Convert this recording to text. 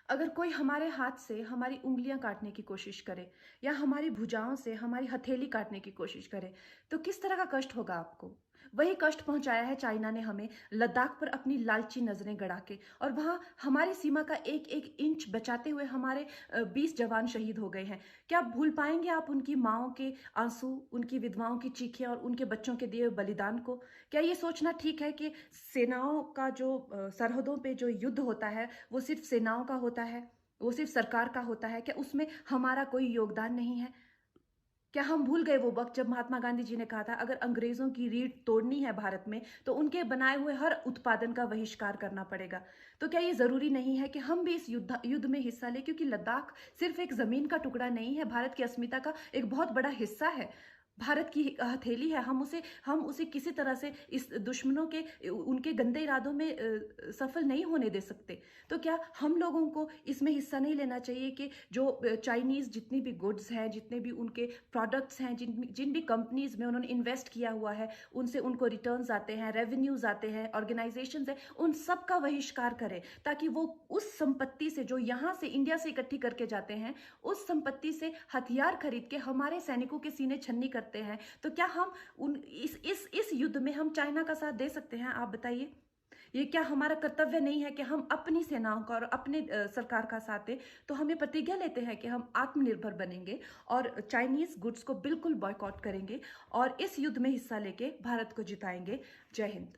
अगर कोई हमारे हाथ से हमारी उँगलियाँ काटने की कोशिश करे या हमारी भुजाओं से हमारी हथेली काटने की कोशिश करे, तो किस तरह का कष्ट होगा आपको? वही कष्ट पहुँचाया है चाइना ने हमें लद्दाख पर अपनी लालची नज़रें गड़ा के, और वहाँ हमारी सीमा का एक-एक इंच बचाते हुए हमारे 20 जवान शहीद हो गए हैं। क्या भूल पाएँगे आप उनकी माँओं के आँसू, उनकी विधवाओं की चीखें और उनके बच्चों के दिए हुए बलिदान को? क्या ये सोचना ठीक है कि सेनाओं का जो सरहदों पे जो युद्ध होता है, वो सिर्फ सेनाओं का होता है, वो सिर्फ सरकार का होता है? क्या उसमें हमारा कोई योगदान नहीं है? क्या हम भूल गए वो वक़्त जब महात्मा गांधी जी ने कहा था, अगर अंग्रेज़ों की रीढ़ तोड़नी है भारत में, तो उनके बनाए हुए हर उत्पादन का बहिष्कार करना पड़ेगा। तो क्या ये ज़रूरी नहीं है कि हम भी इस युद्ध में हिस्सा लें? क्योंकि लद्दाख सिर्फ़ एक ज़मीन का टुकड़ा नहीं है, भारत की अस्मिता का एक बहुत बड़ा हिस्सा है। भारत की हथेली है, हम उसे किसी तरह से इस दुश्मनों के उनके गंदे इरादों में सफल नहीं होने दे सकते। तो क्या हम लोगों को इसमें हिस्सा नहीं लेना चाहिए कि जो चाइनीज़ जितनी भी गुड्स हैं, जितने भी उनके प्रोडक्ट्स हैं, जिन जिन भी कंपनीज़ में उन्होंने इन्वेस्ट किया हुआ है, उनसे उनको रिटर्न्स आते हैं, रेवेन्यूज़ आते हैं, ऑर्गेनाइज़ेशंस हैं, उन सब का बहिष्कार करें, ताकि वो उस संपत्ति से जो यहाँ से इंडिया से इकट्ठी करके जाते हैं, उस संपत्ति से हथियार खरीद के हमारे सैनिकों के सीने छन्नी करते हैं। तो क्या हम उन इस युद्ध में हम चाइना का साथ दे सकते हैं? आप बताइए। ये क्या हमारा कर्तव्य नहीं है कि हम अपनी सेनाओं का और अपने सरकार का साथ दें? तो हम ये प्रतिज्ञा लेते हैं कि हम आत्मनिर्भर बनेंगे और चाइनीज गुड्स को बिल्कुल बॉयकॉट करेंगे और इस युद्ध में हिस्सा लेके भारत को जिताएंगे। जय हिंद।